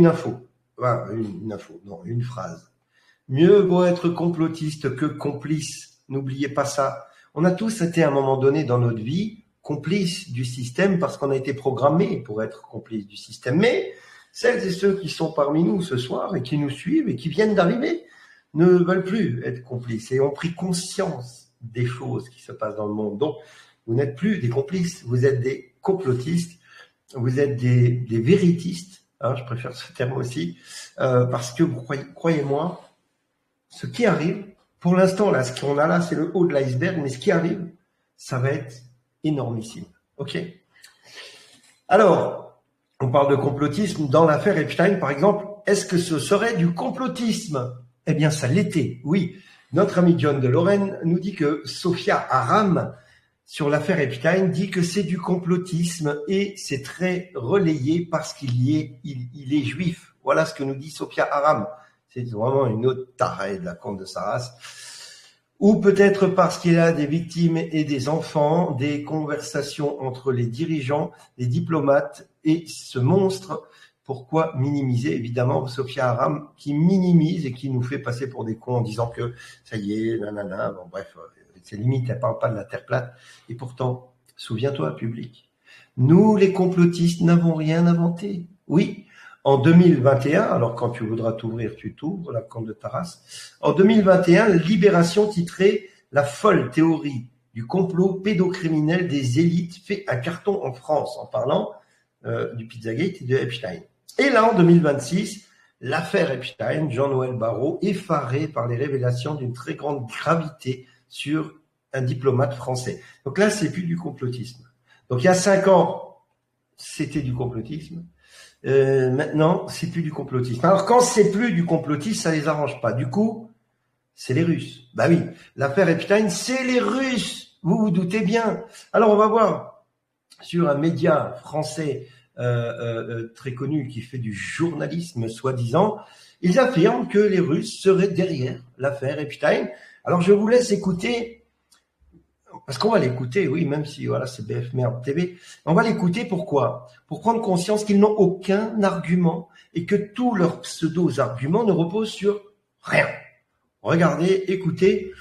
Une info, non, une phrase. Mieux vaut être complotiste que complice. N'oubliez pas ça. On a tous été à un moment donné dans notre vie complices du système parce qu'on a été programmés pour être complices du système. Mais celles et ceux qui sont parmi nous ce soir et qui nous suivent et qui viennent d'arriver ne veulent plus être complices et ont pris conscience des choses qui se passent dans le monde. Donc, vous n'êtes plus des complices, vous êtes des complotistes, vous êtes des véritistes. Je préfère ce terme aussi, parce que croyez-moi, ce qui arrive, pour l'instant, là, ce qu'on a là, c'est le haut de l'iceberg, mais ce qui arrive, ça va être énormissime. OK? Alors, on parle de complotisme. Dans l'affaire Epstein, par exemple, est-ce que ce serait du complotisme? Eh bien, ça l'était, oui. Notre ami John de Lorraine nous dit que Sophia Aram, sur l'affaire Epstein, dit que c'est du complotisme et c'est très relayé parce qu'il est juif. Voilà ce que nous dit Sophia Aram. C'est vraiment une autre tarée de la conte de sa race. Ou peut-être parce qu'il y a des victimes et des enfants, des conversations entre les dirigeants, les diplomates et ce monstre. Pourquoi minimiser? Évidemment, Sophia Aram qui minimise et qui nous fait passer pour des cons en disant que ça y est, nanana, bon bref, c'est limite, elle parle pas de la Terre plate. Et pourtant, souviens-toi, public, nous les complotistes n'avons rien inventé. Oui, en 2021, alors quand tu voudras t'ouvrir, tu t'ouvres, la conte de Taras. En 2021, Libération titrait « La folle théorie du complot pédocriminel des élites fait un carton en France » en parlant du Pizzagate et de Epstein. Et là, en 2026, l'affaire Epstein, Jean-Noël Barrot, effaré par les révélations d'une très grande gravité sur un diplomate français. Donc là, c'est plus du complotisme. Donc il y a 5 ans, c'était du complotisme. Maintenant, c'est plus du complotisme. Alors quand c'est plus du complotisme, ça les arrange pas. Du coup, c'est les Russes. Bah oui, l'affaire Epstein, c'est les Russes. Vous vous doutez bien. Alors on va voir sur un média français très connu qui fait du journalisme soi-disant, ils affirment que les Russes seraient derrière l'affaire Epstein. Alors je vous laisse écouter, parce qu'on va l'écouter, oui, même si voilà, c'est BF Merde TV, on va l'écouter pourquoi? Pour prendre conscience qu'ils n'ont aucun argument et que tous leurs pseudo-arguments ne reposent sur rien. Regardez, écoutez,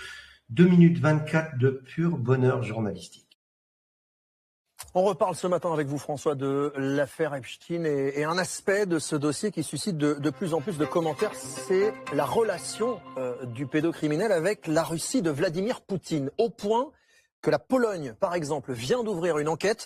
2 minutes 24 de pur bonheur journalistique. On reparle ce matin avec vous, François, de l'affaire Epstein et un aspect de ce dossier qui suscite de plus en plus de commentaires, c'est la relation du pédocriminel avec la Russie de Vladimir Poutine, au point que la Pologne, par exemple, vient d'ouvrir une enquête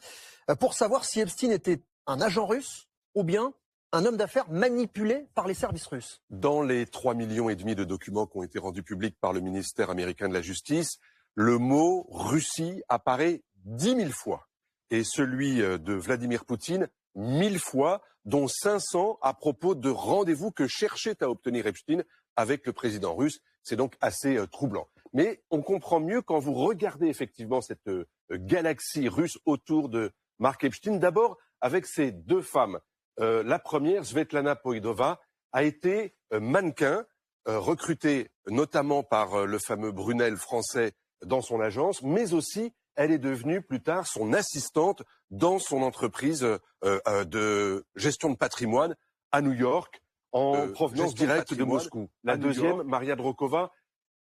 pour savoir si Epstein était un agent russe ou bien un homme d'affaires manipulé par les services russes. Dans les 3,5 millions de documents qui ont été rendus publics par le ministère américain de la Justice, le mot Russie apparaît 10 000 fois. Et celui de Vladimir Poutine, 1000 fois, dont 500 à propos de rendez-vous que cherchait à obtenir Epstein avec le président russe. C'est donc assez troublant. Mais on comprend mieux quand vous regardez effectivement cette galaxie russe autour de Mark Epstein. D'abord, avec ces 2 femmes. La première, Svetlana Poidova, a été mannequin, recrutée notamment par le fameux Brunel français dans son agence, mais aussi elle est devenue plus tard son assistante dans son entreprise de gestion de patrimoine à New York, en provenance directe de Moscou. La deuxième, Maria Drokova,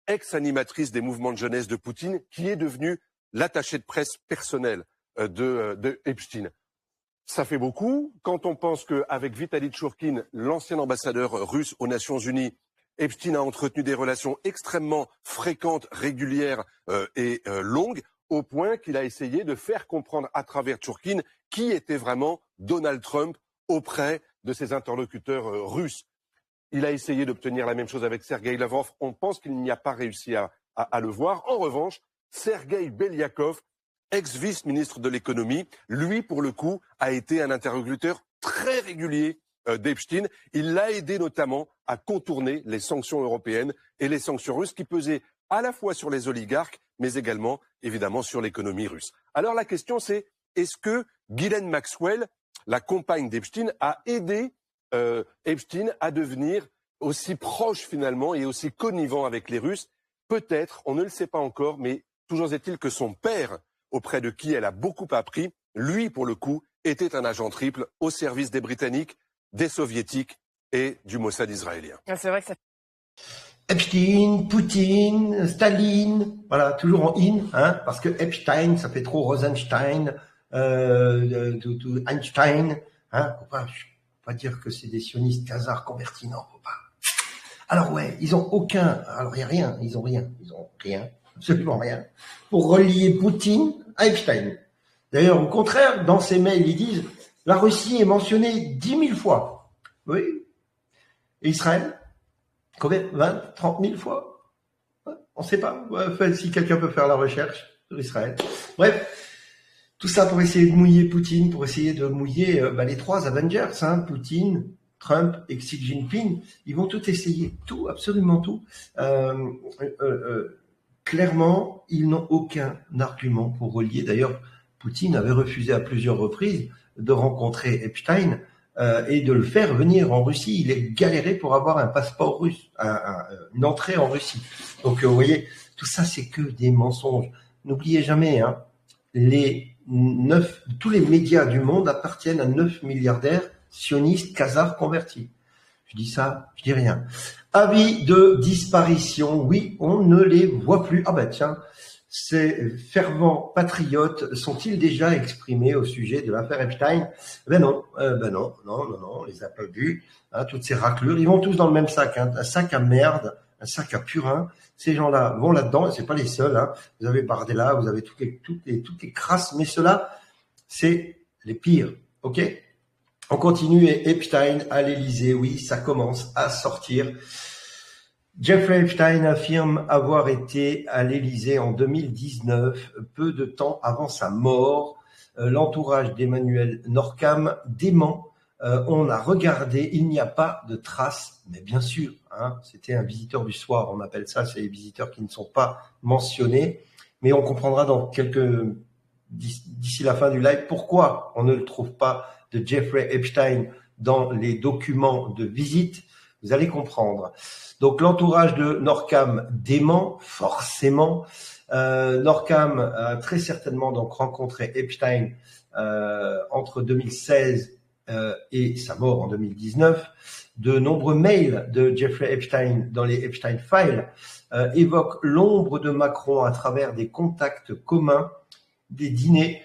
ex-animatrice des mouvements de jeunesse de Poutine, qui est devenue l'attachée de presse personnelle de Epstein. Ça fait beaucoup quand on pense qu'avec Vitaly Tchourkine, l'ancien ambassadeur russe aux Nations Unies, Epstein a entretenu des relations extrêmement fréquentes, régulières et longues, au point qu'il a essayé de faire comprendre à travers Tchourkine qui était vraiment Donald Trump auprès de ses interlocuteurs russes. Il a essayé d'obtenir la même chose avec Sergei Lavrov. On pense qu'il n'y a pas réussi à le voir. En revanche, Sergei Belyakov, ex-vice-ministre de l'économie, lui, pour le coup, a été un interlocuteur très régulier d'Epstein. Il l'a aidé notamment à contourner les sanctions européennes et les sanctions russes qui pesaient à la fois sur les oligarques, mais également, évidemment, sur l'économie russe. Alors la question c'est, est-ce que Ghislaine Maxwell, la compagne d'Epstein, a aidé Epstein à devenir aussi proche finalement et aussi connivent avec les Russes? Peut-être, on ne le sait pas encore, mais toujours est-il que son père, auprès de qui elle a beaucoup appris, lui, pour le coup, était un agent triple au service des Britanniques, des Soviétiques et du Mossad israélien. C'est vrai que ça... Epstein, Poutine, Staline, voilà, toujours en in, hein, parce que Epstein, ça fait trop Rosenstein, Einstein, hein, faut pas dire que c'est des sionistes khazars convertis, non, faut pas. Alors ouais, ils ont aucun, alors il y a rien, ils ont rien, absolument rien, pour relier Poutine à Epstein. D'ailleurs, au contraire, dans ces mails, ils disent, la Russie est mentionnée 10 000 fois. Oui. Et Israël? Combien? 20, 30 000 fois? On ne sait pas. Ouais, si quelqu'un peut faire la recherche sur Israël. Bref, tout ça pour essayer de mouiller Poutine, pour essayer de mouiller les trois Avengers, hein, Poutine, Trump et Xi Jinping. Ils vont tout essayer, tout, absolument tout. Clairement, ils n'ont aucun argument pour relier. D'ailleurs, Poutine avait refusé à plusieurs reprises de rencontrer Epstein et de le faire venir en Russie. Il est galéré pour avoir un passeport russe, une entrée en Russie. Donc, vous voyez, tout ça, c'est que des mensonges. N'oubliez jamais, hein, tous les médias du monde appartiennent à 9 milliardaires sionistes khazars convertis. Je dis ça, je dis rien. Avis de disparition, oui, on ne les voit plus. Ah ben tiens, ces fervents patriotes sont-ils déjà exprimés au sujet de l'affaire Epstein? Non, on les a pas vus. Hein, toutes ces raclures, ils vont tous dans le même sac, hein, un sac à merde, un sac à purin. Ces gens-là vont là-dedans, et c'est pas les seuls. Hein. Vous avez Bardella, vous avez toutes les crasses, mais ceux-là, c'est les pires. Ok? On continue et Epstein à l'Élysée, oui, ça commence à sortir. Jeffrey Epstein affirme avoir été à l'Élysée en 2019, peu de temps avant sa mort. L'entourage d'Emmanuel Norcam dément. On a regardé, il n'y a pas de traces, mais bien sûr, hein, c'était un visiteur du soir, on appelle ça, c'est les visiteurs qui ne sont pas mentionnés. Mais on comprendra d'ici la fin du live pourquoi on ne le trouve pas de Jeffrey Epstein dans les documents de visite. Vous allez comprendre. Donc l'entourage de Norcam dément forcément. Norcam a très certainement donc rencontré Epstein entre 2016 et sa mort en 2019. De nombreux mails de Jeffrey Epstein dans les Epstein Files évoquent l'ombre de Macron à travers des contacts communs, des dîners,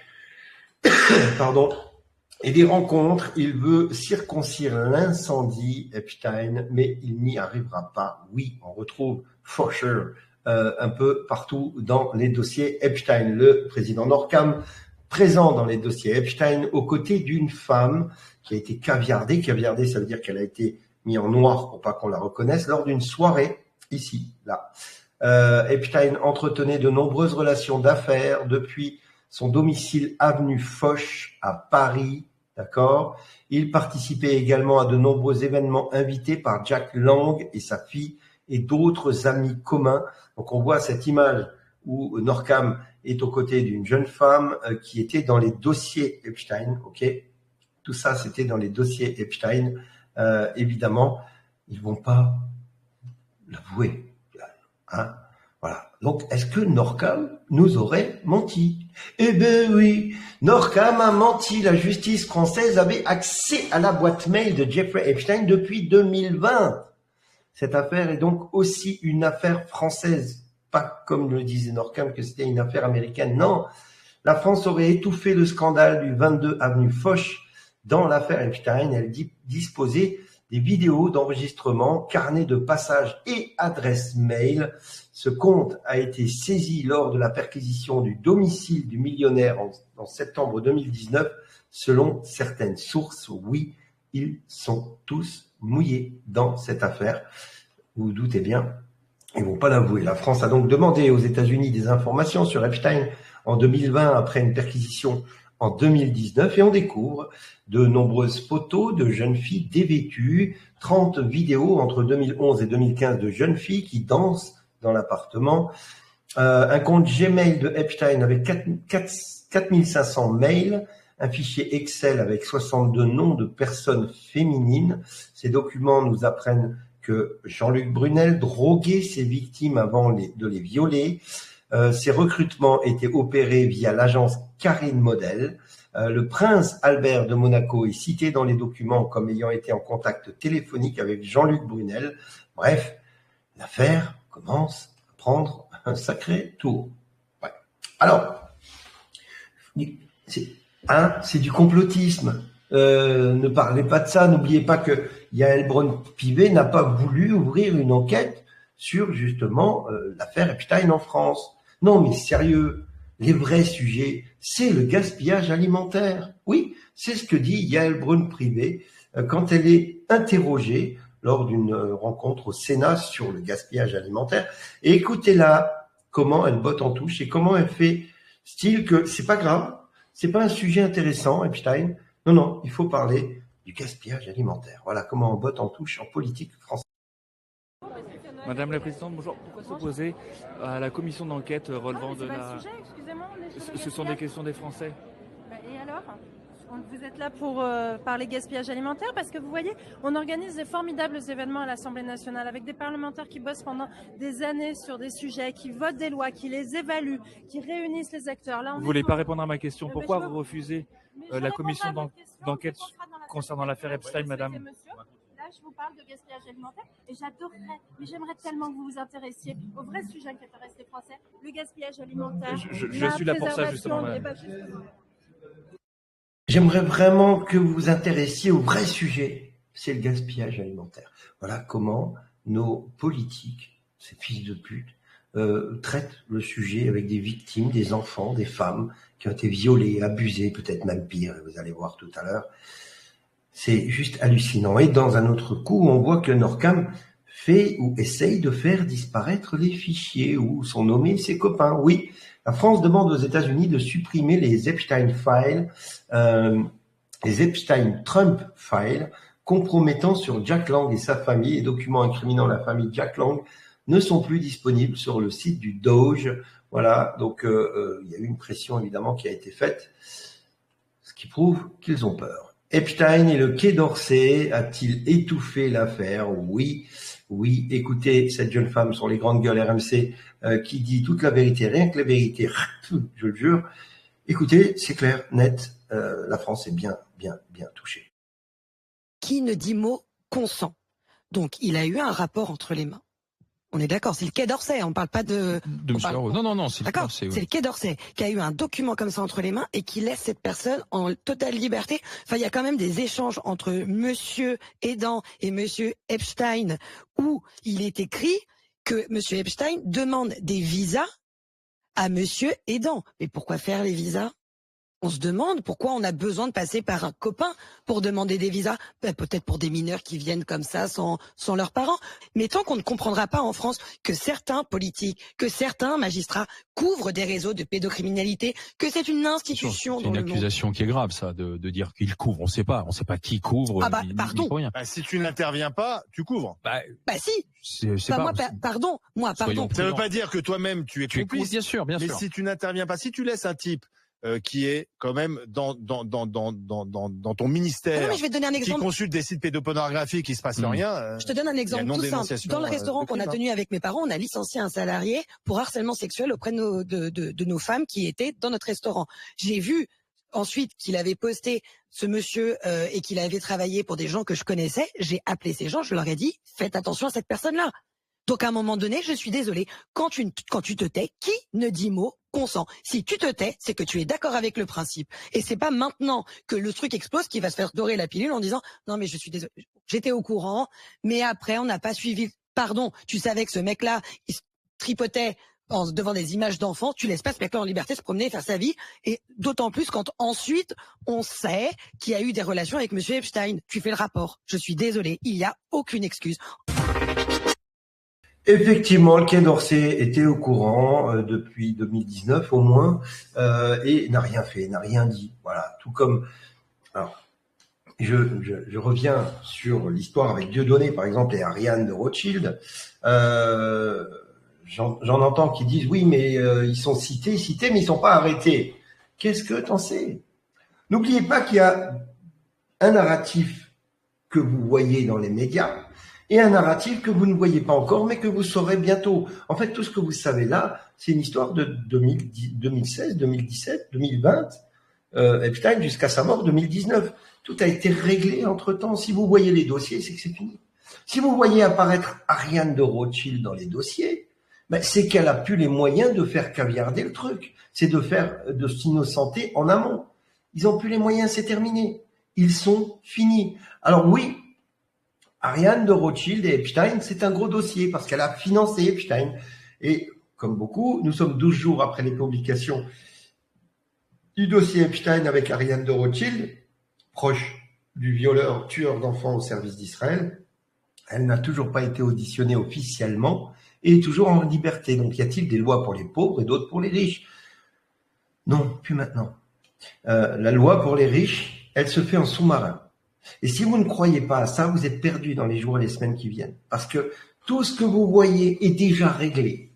et des rencontres. Il veut circoncire l'incendie, Epstein, mais il n'y arrivera pas. Oui, on retrouve for sure un peu partout dans les dossiers Epstein. Le président Norcam, présent dans les dossiers Epstein, aux côtés d'une femme qui a été caviardée. Caviardée, ça veut dire qu'elle a été mise en noir pour pas qu'on la reconnaisse, lors d'une soirée, ici, là. Epstein entretenait de nombreuses relations d'affaires depuis son domicile avenue Foch à Paris. D'accord. Il participait également à de nombreux événements invités par Jack Lang et sa fille et d'autres amis communs. Donc on voit cette image où Norcam est aux côtés d'une jeune femme qui était dans les dossiers Epstein. Ok. Tout ça, c'était dans les dossiers Epstein. Évidemment, ils vont pas l'avouer. Hein. Voilà. Donc, est-ce que Norcam nous aurait menti? Eh ben oui, Norcam a menti. La justice française avait accès à la boîte mail de Jeffrey Epstein depuis 2020. Cette affaire est donc aussi une affaire française. Pas comme le disait Norcam que c'était une affaire américaine. Non, la France aurait étouffé le scandale du 22 avenue Foch dans l'affaire Epstein. Elle disposait des vidéos d'enregistrement, carnets de passage et adresses mail. Ce compte a été saisi lors de la perquisition du domicile du millionnaire en septembre 2019. Selon certaines sources, oui, ils sont tous mouillés dans cette affaire. Vous vous doutez bien, ils vont pas l'avouer. La France a donc demandé aux États-Unis des informations sur Epstein en 2020 après une perquisition en 2019 et on découvre de nombreuses photos de jeunes filles dévêtues, 30 vidéos entre 2011 et 2015 de jeunes filles qui dansent dans l'appartement, un compte Gmail de Epstein avec 4500 mails, un fichier Excel avec 62 noms de personnes féminines. Ces documents nous apprennent que Jean-Luc Brunel droguait ses victimes avant de les violer. Ces recrutements étaient opérés via l'agence Karine Model. Le prince Albert de Monaco est cité dans les documents comme ayant été en contact téléphonique avec Jean-Luc Brunel. Bref, l'affaire commence à prendre un sacré tour. Ouais. Alors, c'est du complotisme. Ne parlez pas de ça. N'oubliez pas que Yael Braun-Pivet n'a pas voulu ouvrir une enquête sur justement l'affaire Epstein en France. Non, mais sérieux, les vrais sujets, c'est le gaspillage alimentaire. Oui, c'est ce que dit Yael Braun-Pivet quand elle est interrogée lors d'une rencontre au Sénat sur le gaspillage alimentaire. Et écoutez-la, comment elle botte en touche et comment elle fait style que c'est pas grave, c'est pas un sujet intéressant, Epstein. Non, il faut parler du gaspillage alimentaire. Voilà comment on botte en touche en politique française. Madame la Présidente, bonjour. Pourquoi s'opposer à la commission d'enquête relevant de la... Sujet, excusez-moi, Ce sont des questions des Français. Et alors ? Vous êtes là pour parler gaspillage alimentaire parce que vous voyez, on organise des formidables événements à l'Assemblée nationale avec des parlementaires qui bossent pendant des années sur des sujets, qui votent des lois, qui les évaluent, qui réunissent les acteurs. Là, vous ne voulez pas répondre à ma question. Pourquoi vous refusez la commission d'enquête concernant l'affaire Epstein, madame ? Là, je vous parle de gaspillage alimentaire et j'aimerais tellement que vous vous intéressiez au vrai sujet qui intéresse les Français, le gaspillage alimentaire. Je suis là pour ça, justement, madame. J'aimerais vraiment que vous vous intéressiez au vrai sujet, c'est le gaspillage alimentaire. Voilà comment nos politiques, ces fils de pute, traitent le sujet avec des victimes, des enfants, des femmes qui ont été violées, abusées, peut-être même pire, vous allez voir tout à l'heure. C'est juste hallucinant. Et dans un autre coup, on voit que Norcam fait ou essaye de faire disparaître les fichiers où sont nommés ses copains. Oui, la France demande aux États-Unis de supprimer les Epstein Files, les Epstein Trump Files, compromettant sur Jack Lang et sa famille. Les documents incriminant la famille Jack Lang ne sont plus disponibles sur le site du DOJ. Voilà, donc il y a eu une pression évidemment qui a été faite, ce qui prouve qu'ils ont peur. Epstein et le Quai d'Orsay a-t-il étouffé l'affaire ? Oui, écoutez, cette jeune femme sur les grandes gueules RMC qui dit toute la vérité, rien que la vérité, je le jure. Écoutez, c'est clair, net, la France est bien touchée. Qui ne dit mot consent. Donc, il a eu un rapport entre les mains. On est d'accord, c'est le Quai d'Orsay, on parle pas de... Non, c'est d'accord, c'est le Quai d'Orsay qui a eu un document comme ça entre les mains et qui laisse cette personne en totale liberté. Enfin, il y a quand même des échanges entre monsieur Aidant et monsieur Epstein où il est écrit que monsieur Epstein demande des visas à monsieur Aidant. Mais pourquoi faire les visas ? On se demande pourquoi on a besoin de passer par un copain pour demander des visas. Peut-être pour des mineurs qui viennent comme ça sans leurs parents. Mais tant qu'on ne comprendra pas en France que certains politiques, que certains magistrats couvrent des réseaux de pédocriminalité, que c'est une institution dans le monde. C'est une accusation qui est grave, ça, de dire qu'ils couvrent. On sait pas qui couvre. Pardon. Rien. Si tu n'interviens pas, tu couvres. Si. Pardon. Ça veut pas dire que toi-même tu es complice. Bien sûr. Mais si tu n'interviens pas, si tu laisses un type qui est quand même dans ton ministère, mais je vais te donner un exemple. Qui consulte des sites pédopornographiques, il se passe rien. Je te donne un exemple tout simple. Dans le restaurant qu'on a tenu avec mes parents, on a licencié un salarié pour harcèlement sexuel auprès de nos femmes qui étaient dans notre restaurant. J'ai vu ensuite qu'il avait posté ce monsieur et qu'il avait travaillé pour des gens que je connaissais. J'ai appelé ces gens, je leur ai dit faites attention à cette personne-là. Donc à un moment donné, je suis désolée. Quand tu te tais, qui ne dit mot consent? Si tu te tais, c'est que tu es d'accord avec le principe. Et c'est pas maintenant que le truc explose qui va se faire dorer la pilule en disant non mais je suis désolée, j'étais au courant, mais après on n'a pas suivi. Pardon, tu savais que ce mec-là, il se tripotait devant des images d'enfants, tu laisses pas ce mec-là en liberté se promener et faire sa vie, et d'autant plus quand ensuite on sait qu'il y a eu des relations avec monsieur Epstein. Tu fais le rapport. Je suis désolée, il n'y a aucune excuse. Effectivement, le Quai d'Orsay était au courant depuis 2019 au moins et n'a rien fait, n'a rien dit. Voilà, tout comme. Alors, je reviens sur l'histoire avec Dieudonné, par exemple, et Ariane de Rothschild. J'en entends qui disent oui, mais ils sont cités, mais ils sont pas arrêtés. Qu'est-ce que t'en sais? N'oubliez pas qu'il y a un narratif que vous voyez dans les médias et un narratif que vous ne voyez pas encore, mais que vous saurez bientôt. En fait, tout ce que vous savez là, c'est une histoire de 2016, 2017, 2020. Epstein jusqu'à sa mort 2019. Tout a été réglé entre-temps. Si vous voyez les dossiers, c'est que c'est fini. Si vous voyez apparaître Ariane de Rothschild dans les dossiers, c'est qu'elle a plus les moyens de faire caviarder le truc. C'est de s'innocenter en amont. Ils ont plus les moyens, c'est terminé. Ils sont finis. Alors oui, Ariane de Rothschild et Epstein, c'est un gros dossier parce qu'elle a financé Epstein. Et comme beaucoup, nous sommes 12 jours après les publications du dossier Epstein avec Ariane de Rothschild, proche du violeur, tueur d'enfants au service d'Israël. Elle n'a toujours pas été auditionnée officiellement et est toujours en liberté. Donc, y a-t-il des lois pour les pauvres et d'autres pour les riches? Non, plus maintenant. La loi pour les riches, elle se fait en sous-marin. Et si vous ne croyez pas à ça, vous êtes perdu dans les jours et les semaines qui viennent. Parce que tout ce que vous voyez est déjà réglé.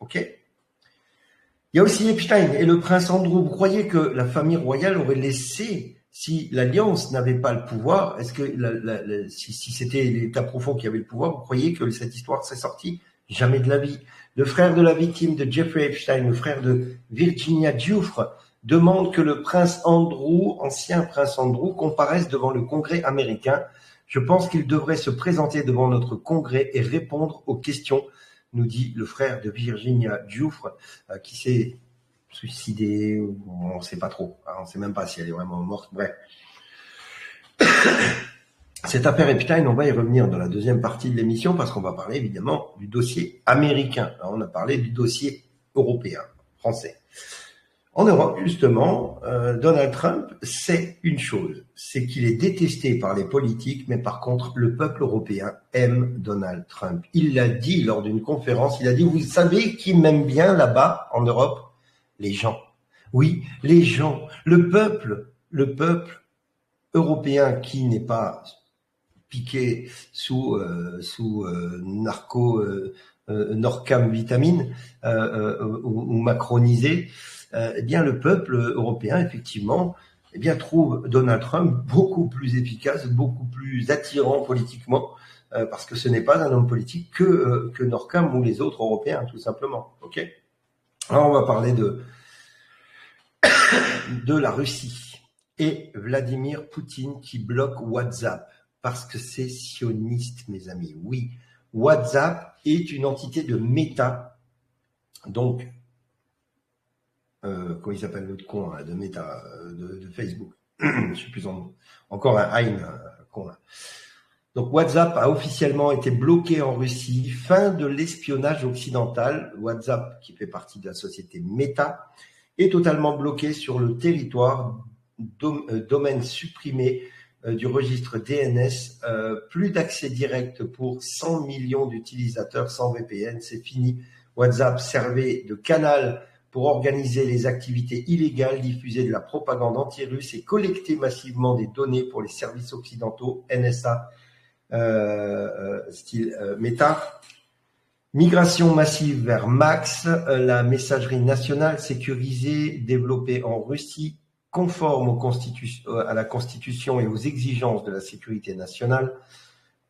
OK? Il y a aussi Epstein et le prince Andrew. Vous croyez que la famille royale aurait laissé, si l'Alliance n'avait pas le pouvoir, est-ce que si c'était l'État profond qui avait le pouvoir, vous croyez que cette histoire serait sortie? Jamais de la vie. Le frère de la victime de Jeffrey Epstein, le frère de Virginia Giuffre, demande que le prince Andrew, ancien prince Andrew, comparaisse devant le Congrès américain. Je pense qu'il devrait se présenter devant notre Congrès et répondre aux questions, nous dit le frère de Virginia Giuffre, qui s'est suicidé, on ne sait pas trop, on ne sait même pas si elle est vraiment morte, bref. Cette affaire Epstein, on va y revenir dans la deuxième partie de l'émission parce qu'on va parler évidemment du dossier américain. Alors, on a parlé du dossier européen, français. En Europe, justement, Donald Trump sait une chose, c'est qu'il est détesté par les politiques, mais par contre, le peuple européen aime Donald Trump. Il l'a dit lors d'une conférence, il a dit, vous savez qui m'aime bien là-bas, en Europe? Les gens. Oui, les gens. Le peuple européen qui n'est pas piqué sous Norcam vitamine ou macronisé, eh bien le peuple européen effectivement trouve Donald Trump beaucoup plus efficace, beaucoup plus attirant politiquement parce que ce n'est pas un homme politique que Norcam ou les autres Européens tout simplement. Ok. Alors on va parler de la Russie et Vladimir Poutine qui bloque WhatsApp parce que c'est sioniste, mes amis. Oui, WhatsApp est une entité de Meta, donc comment il s'appelle l'autre con là, de Meta, de Facebook. Je suis plus encore un Hein con là. Donc WhatsApp a officiellement été bloqué en Russie. Fin de l'espionnage occidental. WhatsApp, qui fait partie de la société Meta, est totalement bloqué sur le territoire, domaine supprimé du registre DNS. Plus d'accès direct pour 100 millions d'utilisateurs sans VPN. C'est fini. WhatsApp servait de canal pour organiser les activités illégales, diffuser de la propagande anti-russe et collecter massivement des données pour les services occidentaux, NSA, style Meta. Migration massive vers Max, la messagerie nationale sécurisée développée en Russie, conforme à la Constitution et aux exigences de la sécurité nationale.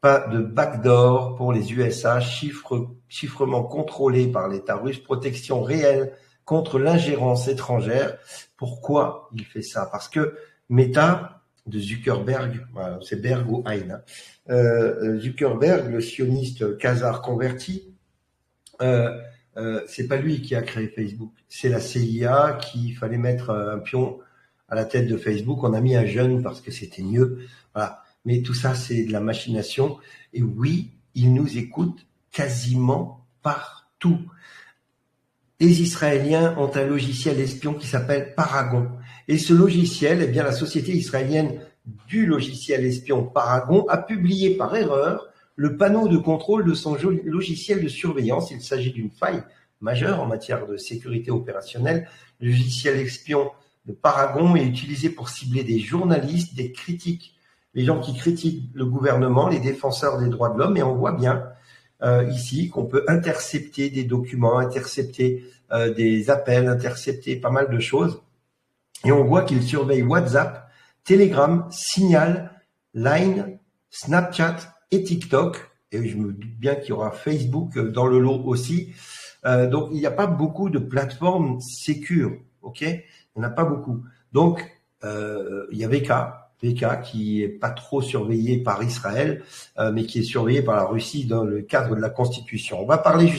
Pas de backdoor pour les USA, chiffrement contrôlé par l'État russe, protection réelle contre l'ingérence étrangère. Pourquoi il fait ça? Parce que Meta, de Zuckerberg, voilà, c'est Berg ou Hein, Zuckerberg, le sioniste khazar converti, c'est pas lui qui a créé Facebook, c'est la CIA qui fallait mettre un pion à la tête de Facebook. On a mis un jeune parce que c'était mieux, voilà. Mais tout ça, c'est de la machination. Et oui, ils nous écoutent quasiment partout. Les Israéliens ont un logiciel espion qui s'appelle Paragon. Et ce logiciel, eh bien, la société israélienne du logiciel espion Paragon a publié par erreur le panneau de contrôle de son logiciel de surveillance. Il s'agit d'une faille majeure en matière de sécurité opérationnelle. Le logiciel espion de Paragon est utilisé pour cibler des journalistes, des critiques, les gens qui critiquent le gouvernement, les défenseurs des droits de l'homme. Et on voit bien ici qu'on peut intercepter des documents, intercepter des appels, intercepter pas mal de choses. Et on voit qu'ils surveillent WhatsApp, Telegram, Signal, Line, Snapchat et TikTok. Et je me doute bien qu'il y aura Facebook dans le lot aussi. Donc, il n'y a pas beaucoup de plateformes sécures, ok? Il n'y en a pas beaucoup. Donc, il y a VK qui est pas trop surveillé par Israël, mais qui est surveillé par la Russie dans le cadre de la Constitution. On va parler